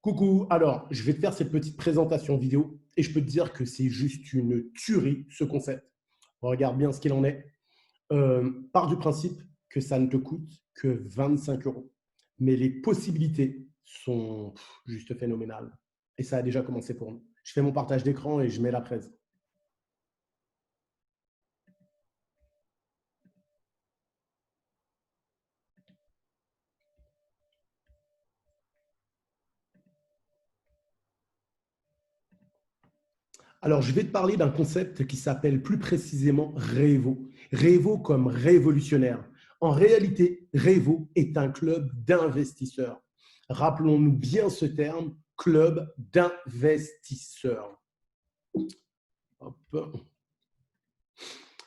Coucou, alors je vais te faire cette petite présentation vidéo et je peux te dire que c'est juste une tuerie ce concept. Regarde bien ce qu'il en est. Pars du principe que ça ne te coûte que 25 euros. Mais les possibilités sont juste phénoménales. Et ça a déjà commencé pour nous. Je fais mon partage d'écran et je mets la presse. Alors, je vais te parler d'un concept qui s'appelle plus précisément Revo. Revo comme révolutionnaire. En réalité, Revo est un club d'investisseurs. Rappelons-nous bien ce terme, club d'investisseurs. Hop.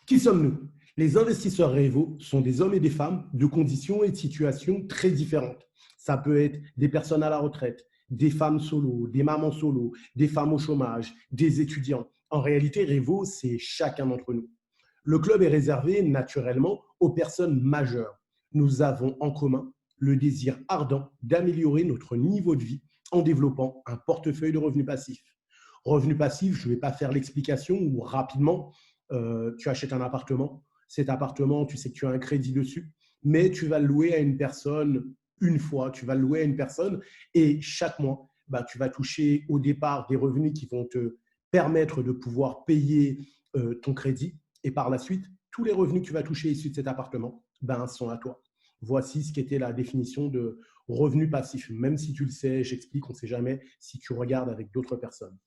Qui sommes-nous? Les investisseurs Revo sont des hommes et des femmes de conditions et de situations très différentes. Ça peut être des personnes à la retraite, des femmes solo, des mamans solo, des femmes au chômage, des étudiants. En réalité, Revo, c'est chacun d'entre nous. Le club est réservé naturellement aux personnes majeures. Nous avons en commun le désir ardent d'améliorer notre niveau de vie en développant un portefeuille de revenus passifs. Revenus passifs, je ne vais pas faire l'explication ou rapidement, tu achètes un appartement, cet appartement, tu sais que tu as un crédit dessus, mais tu vas le louer à une personne une fois, tu vas le louer à une personne et chaque mois, bah, tu vas toucher au départ des revenus qui vont te permettre de pouvoir payer ton crédit et par la suite, tous les revenus que tu vas toucher issus de cet appartement ben, sont à toi. Voici ce qu'était la définition de revenu passif. Même si tu le sais, j'explique, on ne sait jamais si tu regardes avec d'autres personnes.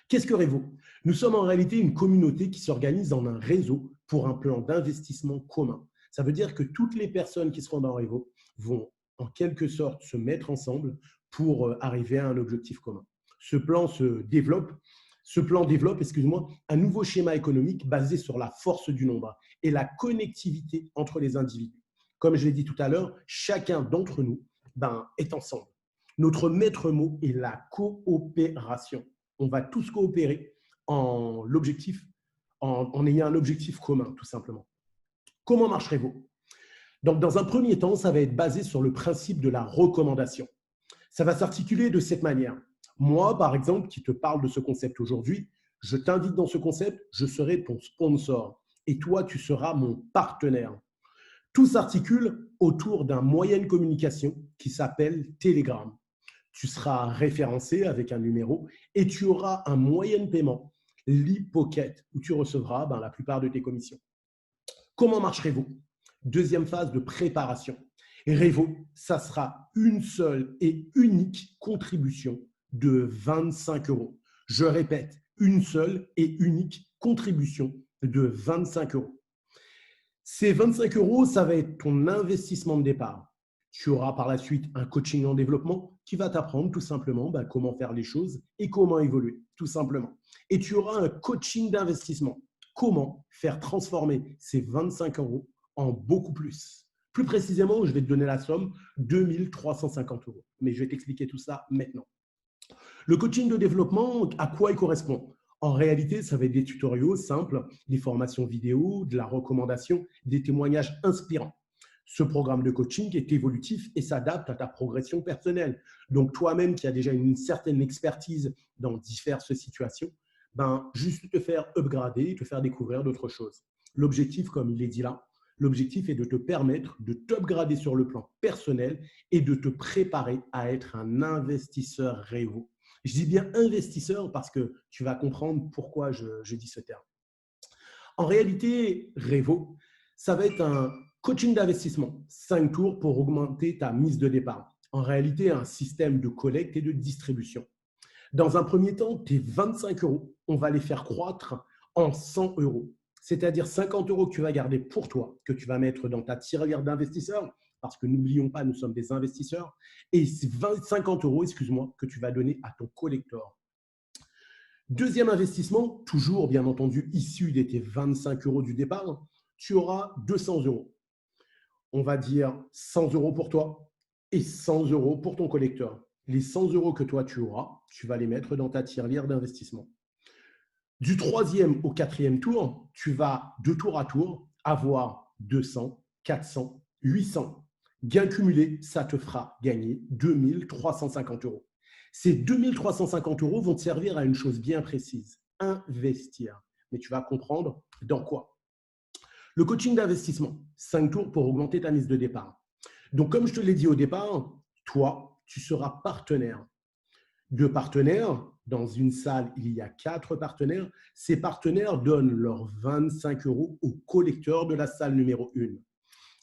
Qu'est-ce que Revo? Nous sommes en réalité une communauté qui s'organise en un réseau pour un plan d'investissement commun. Ça veut dire que toutes les personnes qui seront dans Revo vont en quelque sorte se mettre ensemble pour arriver à un objectif commun. Ce plan développe, excuse-moi, un nouveau schéma économique basé sur la force du nombre et la connectivité entre les individus. Comme je l'ai dit tout à l'heure, chacun d'entre nous est ensemble. Notre maître mot est la coopération. On va tous coopérer en ayant un objectif commun, tout simplement. Comment marcherez-vous? Donc, dans un premier temps, ça va être basé sur le principe de la recommandation. Ça va s'articuler de cette manière. Moi, par exemple, qui te parle de ce concept aujourd'hui, je t'invite dans ce concept, je serai ton sponsor et toi, tu seras mon partenaire. Tout s'articule autour d'un moyen de communication qui s'appelle Telegram. Tu seras référencé avec un numéro et tu auras un moyen de paiement, l'e-pocket, où tu recevras la plupart de tes commissions. Comment marcherez-vous? Deuxième phase de préparation. Revo, ça sera une seule et unique contribution de 25 euros. Je répète, une seule et unique contribution de 25 euros. Ces 25 euros, ça va être ton investissement de départ. Tu auras par la suite un coaching en développement qui va t'apprendre tout simplement comment faire les choses et comment évoluer, tout simplement. Et tu auras un coaching d'investissement. Comment faire transformer ces 25 euros en beaucoup plus. Plus précisément, je vais te donner la somme, 2350 euros. Mais je vais t'expliquer tout ça maintenant. Le coaching de développement, à quoi il correspond? En réalité, ça va être des tutoriaux simples, des formations vidéo, de la recommandation, des témoignages inspirants. Ce programme de coaching est évolutif et s'adapte à ta progression personnelle. Donc, toi-même qui as déjà une certaine expertise dans diverses situations, juste te faire upgrader, te faire découvrir d'autres choses. L'objectif, comme il est dit là, l'objectif est de te permettre de t'upgrader sur le plan personnel et de te préparer à être un investisseur Revo. Je dis bien investisseur parce que tu vas comprendre pourquoi je dis ce terme. En réalité, Revo, ça va être un coaching d'investissement, 5 tours pour augmenter ta mise de départ. En réalité, un système de collecte et de distribution. Dans un premier temps, tes 25 euros, on va les faire croître en 100 euros. C'est-à-dire 50 euros que tu vas garder pour toi, que tu vas mettre dans ta tirelire d'investisseurs, parce que n'oublions pas, nous sommes des investisseurs, et 50 euros, excuse-moi, que tu vas donner à ton collector. Deuxième investissement, toujours bien entendu issu de tes 25 euros du départ, tu auras 200 euros. On va dire 100 euros pour toi et 100 euros pour ton collecteur. Les 100 euros que toi tu auras, tu vas les mettre dans ta tirelire d'investissement. Du troisième au quatrième tour, tu vas de tour à tour avoir 200, 400, 800. Gain cumulé, ça te fera gagner 2350 euros. Ces 2 350 € vont te servir à une chose bien précise, investir. Mais tu vas comprendre dans quoi. Le coaching d'investissement, 5 tours pour augmenter ta mise de départ. Donc, comme je te l'ai dit au départ, toi, tu seras partenaire. 2 partenaires, dans une salle, il y a 4 partenaires. Ces partenaires donnent leurs 25 € au collecteur de la salle numéro 1.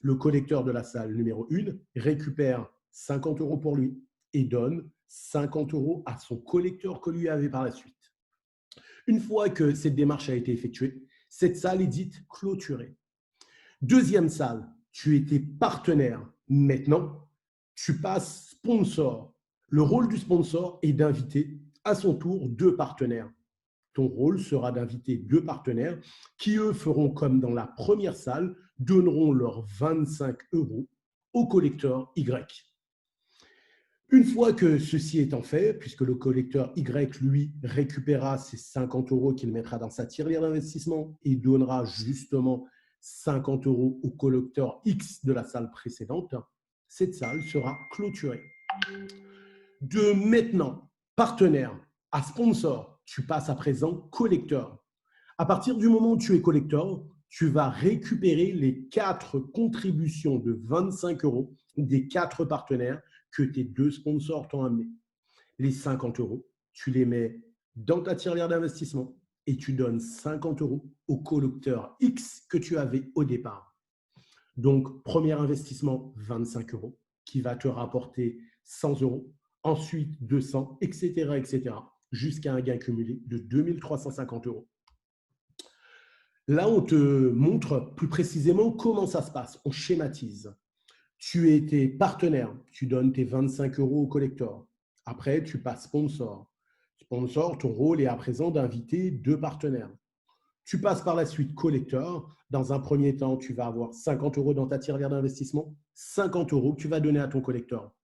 Le collecteur de la salle numéro 1 récupère 50 € pour lui et donne 50 € à son collecteur que lui avait par la suite. Une fois que cette démarche a été effectuée, cette salle est dite clôturée. Deuxième salle, tu étais partenaire. Maintenant, tu passes sponsor. Le rôle du sponsor est d'inviter à son tour 2 partenaires. Ton rôle sera d'inviter 2 partenaires qui, eux, feront comme dans la première salle, donneront leurs 25 € au collecteur Y. Une fois que ceci étant fait, puisque le collecteur Y, lui, récupérera ses 50 € qu'il mettra dans sa tirelire d'investissement et donnera justement 50 € au collecteur X de la salle précédente, cette salle sera clôturée. De maintenant, partenaire à sponsor, tu passes à présent collecteur. À partir du moment où tu es collecteur, tu vas récupérer les 4 contributions de 25 € des 4 partenaires que tes 2 sponsors t'ont amené. Les 50 €, tu les mets dans ta tirelire d'investissement et tu donnes 50 € au collecteur X que tu avais au départ. Donc, premier investissement, 25 € qui va te rapporter 100 €, ensuite 200, etc., jusqu'à un gain cumulé de 2 350 €. Là, on te montre plus précisément comment ça se passe. On schématise. Tu es tes partenaires, tu donnes tes 25 € au collector. Après, tu passes sponsor. Sponsor, ton rôle est à présent d'inviter 2 partenaires. Tu passes par la suite collector. Dans un premier temps, tu vas avoir 50 € dans ta tirelire d'investissement, 50 € que tu vas donner à ton collector.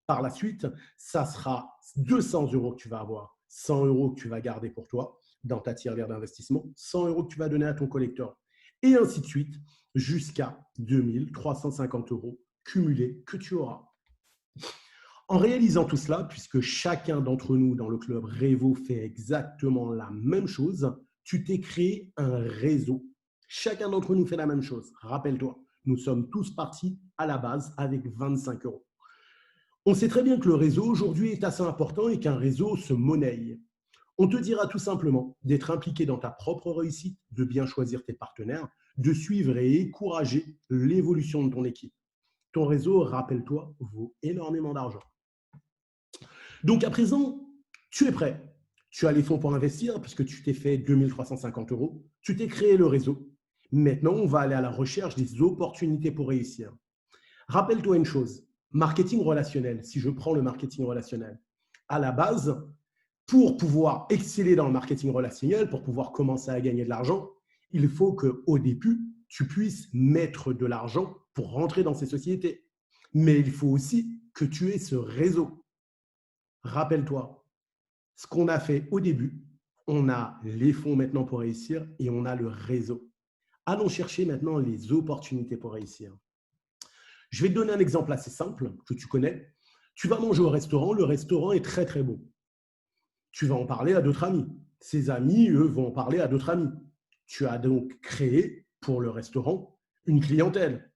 Par la suite, ça sera 200 € que tu vas avoir, 100 € que tu vas garder pour toi dans ta tirelire d'investissement, 100 € que tu vas donner à ton collector, et ainsi de suite jusqu'à 2 350 € cumulés que tu auras. En réalisant tout cela, puisque chacun d'entre nous dans le club Revo fait exactement la même chose, tu t'es créé un réseau. Chacun d'entre nous fait la même chose. Rappelle-toi, nous sommes tous partis à la base avec 25 €. On sait très bien que le réseau aujourd'hui est assez important et qu'un réseau se monnaie. On te dira tout simplement d'être impliqué dans ta propre réussite, de bien choisir tes partenaires, de suivre et encourager l'évolution de ton équipe. Ton réseau, rappelle-toi, vaut énormément d'argent. Donc à présent, tu es prêt. Tu as les fonds pour investir puisque tu t'es fait 2 350 €. Tu t'es créé le réseau. Maintenant, on va aller à la recherche des opportunités pour réussir. Rappelle-toi une chose, marketing relationnel, si je prends le marketing relationnel, à la base, pour pouvoir exceller dans le marketing relationnel, pour pouvoir commencer à gagner de l'argent, il faut qu'au début, tu puisses mettre de l'argent pour rentrer dans ces sociétés. Mais il faut aussi que tu aies ce réseau. Rappelle-toi, ce qu'on a fait au début, on a les fonds maintenant pour réussir et on a le réseau. Allons chercher maintenant les opportunités pour réussir. Je vais te donner un exemple assez simple que tu connais. Tu vas manger au restaurant, le restaurant est très très beau. Tu vas en parler à d'autres amis. Ces amis, eux, vont en parler à d'autres amis. Tu as donc créé pour le restaurant une clientèle.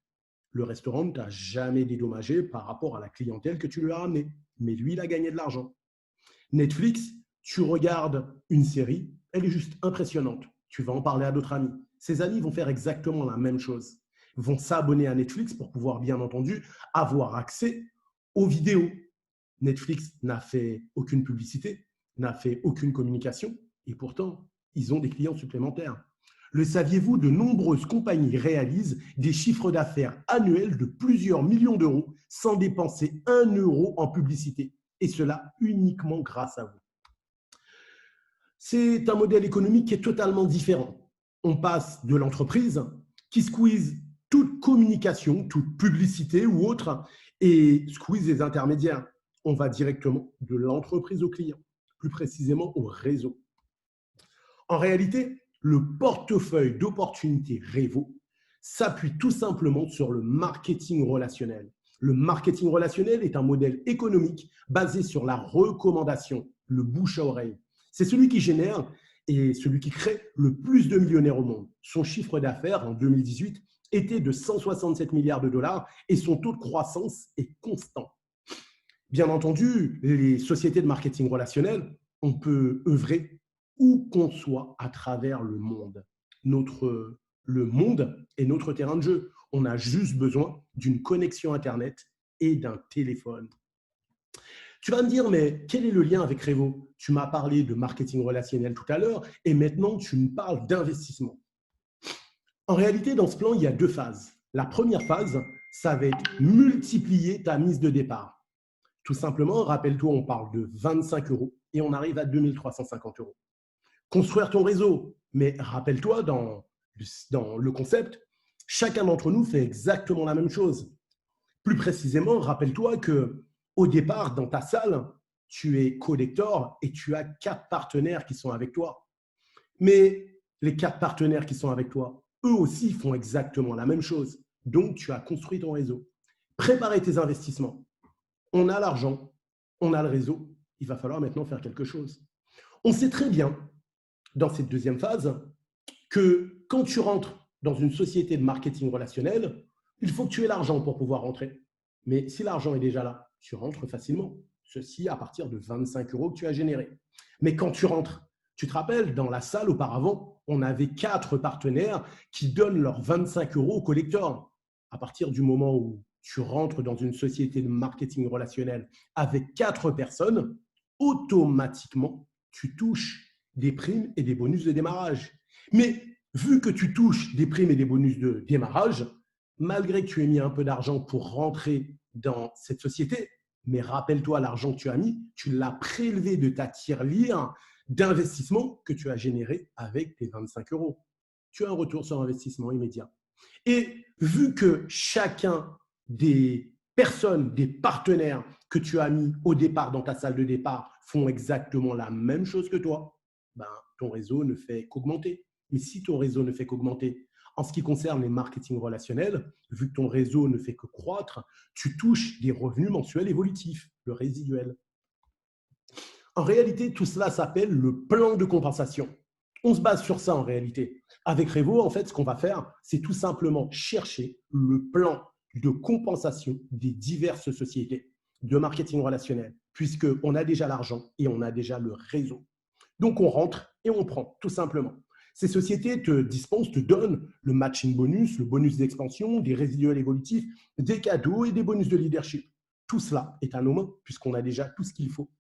Le restaurant ne t'a jamais dédommagé par rapport à la clientèle que tu lui as ramenée. Mais lui, il a gagné de l'argent. Netflix, tu regardes une série, elle est juste impressionnante. Tu vas en parler à d'autres amis. Ces amis vont faire exactement la même chose. Ils vont s'abonner à Netflix pour pouvoir, bien entendu, avoir accès aux vidéos. Netflix n'a fait aucune publicité, n'a fait aucune communication et pourtant, ils ont des clients supplémentaires. Le saviez-vous, de nombreuses compagnies réalisent des chiffres d'affaires annuels de plusieurs millions d'euros sans dépenser 1 € en publicité. Et cela uniquement grâce à vous. C'est un modèle économique qui est totalement différent. On passe de l'entreprise qui squeeze toute communication, toute publicité ou autre et squeeze les intermédiaires. On va directement de l'entreprise au client, plus précisément au réseau. En réalité, le portefeuille d'opportunités Revo s'appuie tout simplement sur le marketing relationnel. Le marketing relationnel est un modèle économique basé sur la recommandation, le bouche à oreille. C'est celui qui génère et celui qui crée le plus de millionnaires au monde. Son chiffre d'affaires en 2018 était de 167 milliards de dollars et son taux de croissance est constant. Bien entendu, les sociétés de marketing relationnel, on peut œuvrer où qu'on soit à travers le monde. Le monde est notre terrain de jeu. On a juste besoin d'une connexion Internet et d'un téléphone. Tu vas me dire, mais quel est le lien avec Revo? Tu m'as parlé de marketing relationnel tout à l'heure et maintenant tu me parles d'investissement. En réalité, dans ce plan, il y a deux phases. La première phase, ça va être multiplier ta mise de départ. Tout simplement, rappelle-toi, on parle de 25 € et on arrive à 2350 €. Construire ton réseau. Mais rappelle-toi, dans le concept, chacun d'entre nous fait exactement la même chose. Plus précisément, rappelle-toi qu'au départ, dans ta salle, tu es collector et tu as 4 partenaires qui sont avec toi. Mais les 4 partenaires qui sont avec toi, eux aussi font exactement la même chose. Donc, tu as construit ton réseau. Préparer tes investissements. On a l'argent, on a le réseau, il va falloir maintenant faire quelque chose. On sait très bien, dans cette deuxième phase, que quand tu rentres dans une société de marketing relationnel, il faut que tu aies l'argent pour pouvoir rentrer. Mais si l'argent est déjà là, tu rentres facilement. Ceci à partir de 25 € que tu as généré. Mais quand tu rentres, tu te rappelles, dans la salle auparavant, on avait 4 partenaires qui donnent leurs 25 € au collector. À partir du moment où tu rentres dans une société de marketing relationnel avec 4 personnes, automatiquement, tu touches des primes et des bonus de démarrage. Mais vu que tu touches des primes et des bonus de démarrage, malgré que tu aies mis un peu d'argent pour rentrer dans cette société, mais rappelle-toi, l'argent que tu as mis, tu l'as prélevé de ta tirelire d'investissement que tu as généré avec tes 25 €. Tu as un retour sur investissement immédiat. Et vu que chacun des personnes, des partenaires que tu as mis au départ dans ta salle de départ font exactement la même chose que toi, ben, ton réseau ne fait qu'augmenter. Mais si ton réseau ne fait qu'augmenter, en ce qui concerne les marketing relationnels, vu que ton réseau ne fait que croître, tu touches des revenus mensuels évolutifs, le résiduel. En réalité, tout cela s'appelle le plan de compensation. On se base sur ça en réalité. Avec Revo, en fait, ce qu'on va faire, c'est tout simplement chercher le plan de compensation des diverses sociétés de marketing relationnel, puisqu'on a déjà l'argent et on a déjà le réseau. Donc, on rentre et on prend, tout simplement. Ces sociétés te dispensent, te donnent le matching bonus, le bonus d'expansion, des résiduels évolutifs, des cadeaux et des bonus de leadership. Tout cela est à nos mains, puisqu'on a déjà tout ce qu'il faut.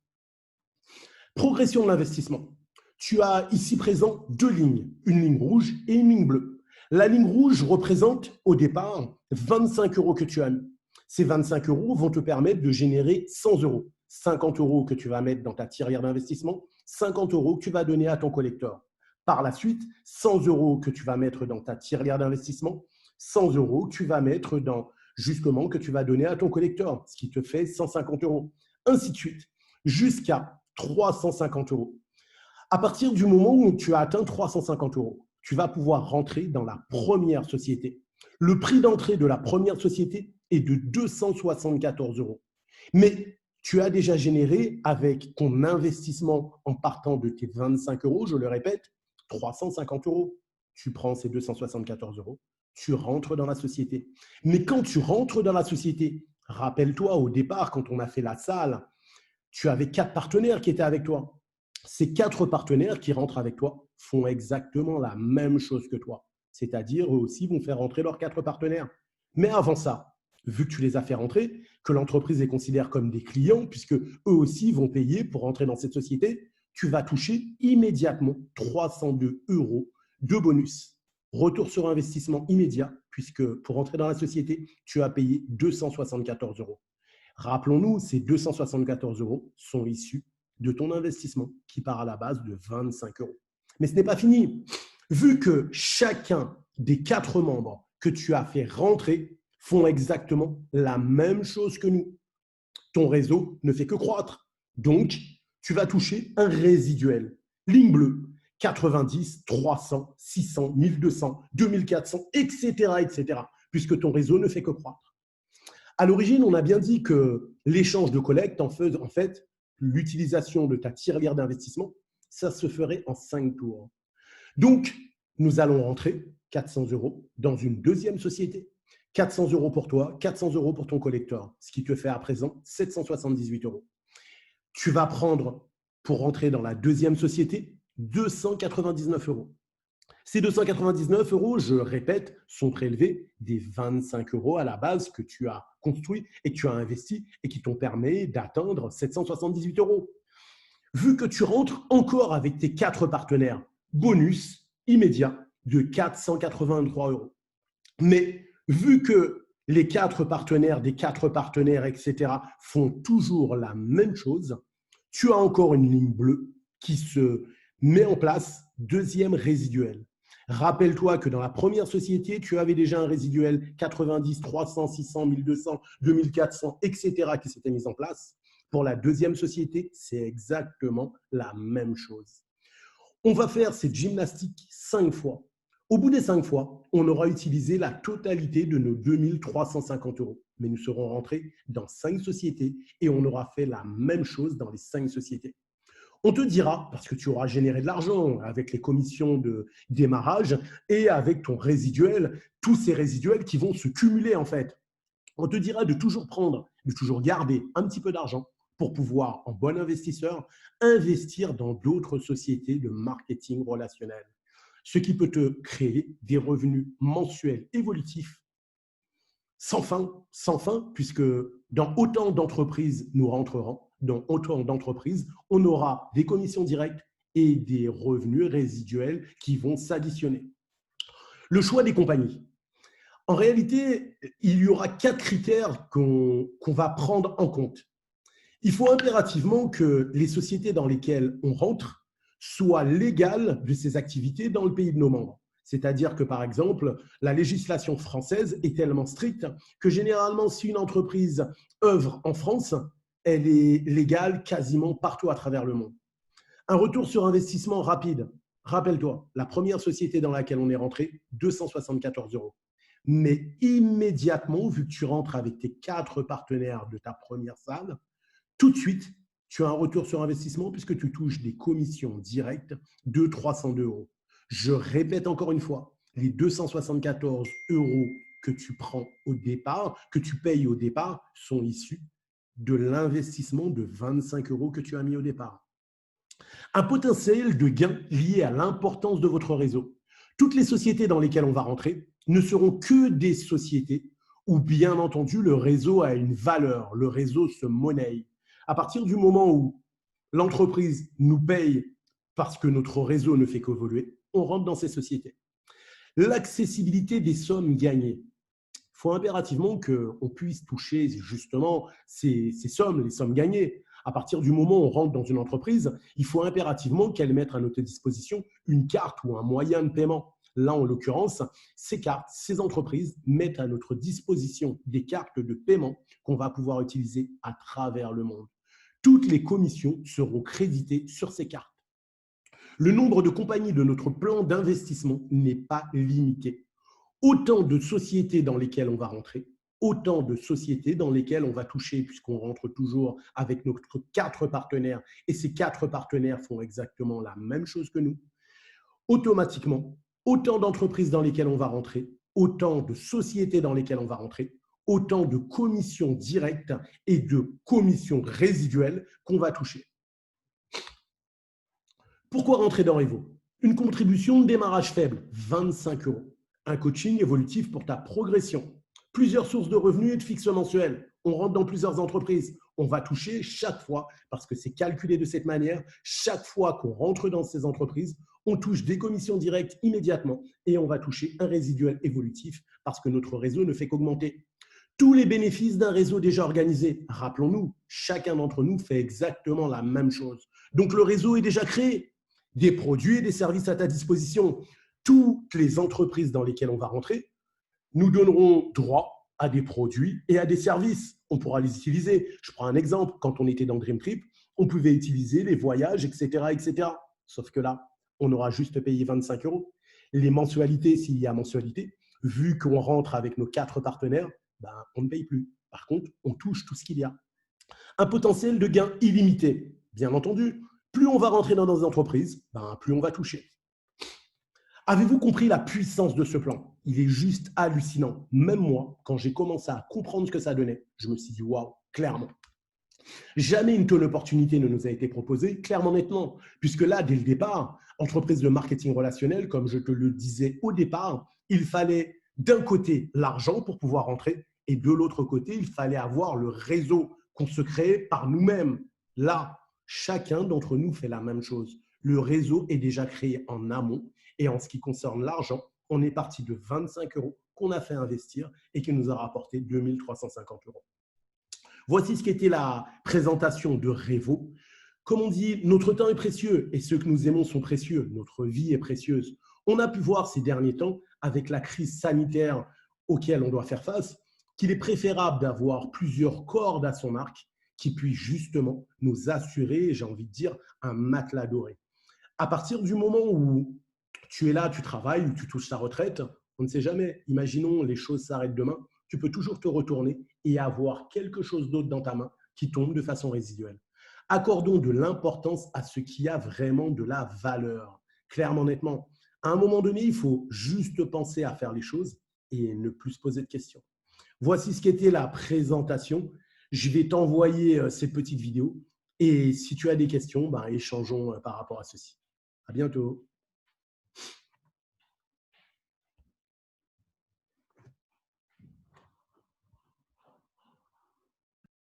Progression de l'investissement. Tu as ici présent 2 lignes, une ligne rouge et une ligne bleue. La ligne rouge représente au départ 25 € que tu as mis. Ces 25 € vont te permettre de générer 100 €. 50 € que tu vas mettre dans ta tirelire d'investissement, 50 € que tu vas donner à ton collector. Par la suite, 100 € que tu vas mettre dans ta tirelire d'investissement, 100 € que tu vas mettre dans, justement, que tu vas donner à ton collector, ce qui te fait 150 €. Ainsi de suite, jusqu'à 350 €. À partir du moment où tu as atteint 350 €, tu vas pouvoir rentrer dans la première société. Le prix d'entrée de la première société est de 274 €. Mais tu as déjà généré avec ton investissement en partant de tes 25 €, je le répète, 350 €. Tu prends ces 274 €, tu rentres dans la société. Mais quand tu rentres dans la société, rappelle-toi au départ, quand on a fait la salle, tu avais 4 partenaires qui étaient avec toi. Ces 4 partenaires qui rentrent avec toi font exactement la même chose que toi. C'est-à-dire, eux aussi vont faire rentrer leurs 4 partenaires. Mais avant ça, vu que tu les as fait rentrer, que l'entreprise les considère comme des clients, puisque eux aussi vont payer pour rentrer dans cette société, tu vas toucher immédiatement 302 € de bonus. Retour sur investissement immédiat, puisque pour rentrer dans la société, tu as payé 274 €. Rappelons-nous, ces 274 € sont issus de ton investissement qui part à la base de 25 €. Mais ce n'est pas fini. Vu que chacun des 4 membres que tu as fait rentrer font exactement la même chose que nous, ton réseau ne fait que croître. Donc, tu vas toucher un résiduel. Ligne bleue, 90, 300, 600, 1200, 2400, etc., etc., puisque ton réseau ne fait que croître. À l'origine, on a bien dit que l'échange de collecte, en fait, l'utilisation de ta tirelire d'investissement, ça se ferait en 5 tours. Donc, nous allons rentrer 400 € dans une deuxième société. 400 € pour toi, 400 € pour ton collecteur, ce qui te fait à présent 778 €. Tu vas prendre, pour rentrer dans la deuxième société, 299 €. Ces 299 €, je répète, sont prélevés des 25 € à la base que tu as construit et que tu as investi et qui t'ont permis d'atteindre 778 €. Vu que tu rentres encore avec tes 4 partenaires, bonus immédiat de 483 €. Mais vu que les 4 partenaires des 4 partenaires, etc., font toujours la même chose, tu as encore une ligne bleue qui se met en place, deuxième résiduel. Rappelle-toi que dans la première société, tu avais déjà un résiduel 90, 300, 600, 1200, 2400, etc. qui s'était mis en place. Pour la deuxième société, c'est exactement la même chose. On va faire cette gymnastique 5 fois. Au bout des 5 fois, on aura utilisé la totalité de nos 2350 €. Mais nous serons rentrés dans 5 sociétés et on aura fait la même chose dans les 5 sociétés. On te dira, parce que tu auras généré de l'argent avec les commissions de démarrage et avec ton résiduel, tous ces résiduels qui vont se cumuler en fait. On te dira de toujours prendre, de toujours garder un petit peu d'argent pour pouvoir, en bon investisseur, investir dans d'autres sociétés de marketing relationnel. Ce qui peut te créer des revenus mensuels évolutifs sans fin, puisque dans autant d'entreprises nous rentrerons, dans autant d'entreprises, on aura des commissions directes et des revenus résiduels qui vont s'additionner. Le choix des compagnies. En réalité, il y aura 4 critères qu'on va prendre en compte. Il faut impérativement que les sociétés dans lesquelles on rentre soient légales de ces activités dans le pays de nos membres. C'est-à-dire que, par exemple, la législation française est tellement stricte que généralement, si une entreprise œuvre en France, elle est légale quasiment partout à travers le monde. Un retour sur investissement rapide. Rappelle-toi, la première société dans laquelle on est rentré, 274 €. Mais immédiatement, vu que tu rentres avec tes 4 partenaires de ta première salle, tout de suite, tu as un retour sur investissement puisque tu touches des commissions directes de 302 €. Je répète encore une fois, les 274 € que tu prends au départ, que tu payes au départ, sont issus de l'investissement de 25 € que tu as mis au départ. Un potentiel de gain lié à l'importance de votre réseau. Toutes les sociétés dans lesquelles on va rentrer ne seront que des sociétés où, bien entendu, le réseau a une valeur, le réseau se monnaie. À partir du moment où l'entreprise nous paye parce que notre réseau ne fait qu'évoluer, on rentre dans ces sociétés. L'accessibilité des sommes gagnées. Il faut impérativement qu'on puisse toucher justement ces sommes, les sommes gagnées. À partir du moment où on rentre dans une entreprise, il faut impérativement qu'elle mette à notre disposition une carte ou un moyen de paiement. Là, en l'occurrence, ces cartes, ces entreprises mettent à notre disposition des cartes de paiement qu'on va pouvoir utiliser à travers le monde. Toutes les commissions seront créditées sur ces cartes. Le nombre de compagnies de notre plan d'investissement n'est pas limité. Autant de sociétés dans lesquelles on va rentrer, autant de sociétés dans lesquelles on va toucher, puisqu'on rentre toujours avec nos 4 partenaires, et ces 4 partenaires font exactement la même chose que nous. Automatiquement, autant d'entreprises dans lesquelles on va rentrer, autant de sociétés dans lesquelles on va rentrer, autant de commissions directes et de commissions résiduelles qu'on va toucher. Pourquoi rentrer dans Evo? Une contribution de démarrage faible, 25 €. Un coaching évolutif pour ta progression. Plusieurs sources de revenus et de fixes mensuels. On rentre dans plusieurs entreprises. On va toucher chaque fois, parce que c'est calculé de cette manière, chaque fois qu'on rentre dans ces entreprises, on touche des commissions directes immédiatement et on va toucher un résiduel évolutif parce que notre réseau ne fait qu'augmenter. Tous les bénéfices d'un réseau déjà organisé, rappelons-nous, chacun d'entre nous fait exactement la même chose. Donc le réseau est déjà créé. Des produits et des services à ta disposition. Toutes les entreprises dans lesquelles on va rentrer nous donneront droit à des produits et à des services. On pourra les utiliser. Je prends un exemple. Quand on était dans Dream Trip, on pouvait utiliser les voyages, etc., etc. Sauf que là, on aura juste payé 25 €. Les mensualités, s'il y a mensualité, vu qu'on rentre avec nos 4 partenaires, ben, on ne paye plus. Par contre, on touche tout ce qu'il y a. Un potentiel de gain illimité. Bien entendu, plus on va rentrer dans nos entreprises, plus on va toucher. Avez-vous compris la puissance de ce plan? Il est juste hallucinant. Même moi, quand j'ai commencé à comprendre ce que ça donnait, je me suis dit waouh, clairement. Jamais une telle opportunité ne nous a été proposée, clairement nettement, puisque là, dès le départ, entreprise de marketing relationnel, comme je te le disais au départ, il fallait d'un côté l'argent pour pouvoir rentrer et de l'autre côté, il fallait avoir le réseau qu'on se créait par nous-mêmes. Là, chacun d'entre nous fait la même chose. Le réseau est déjà créé en amont et en ce qui concerne l'argent, on est parti de 25 euros qu'on a fait investir et qui nous a rapporté 2350 euros. Voici ce qu'était la présentation de Revo. Comme on dit, notre temps est précieux et ceux que nous aimons sont précieux. Notre vie est précieuse. On a pu voir ces derniers temps, avec la crise sanitaire auquel on doit faire face, qu'il est préférable d'avoir plusieurs cordes à son arc qui puissent justement nous assurer, j'ai envie de dire, un matelas doré. À partir du moment où tu es là, tu travailles, ou tu touches ta retraite, on ne sait jamais. Imaginons les choses s'arrêtent demain, tu peux toujours te retourner et avoir quelque chose d'autre dans ta main qui tombe de façon résiduelle. Accordons de l'importance à ce qui a vraiment de la valeur. Clairement, nettement, à un moment donné, il faut juste penser à faire les choses et ne plus se poser de questions. Voici ce qu'était la présentation. Je vais t'envoyer ces petites vidéos et si tu as des questions, échangeons par rapport à ceci. À bientôt.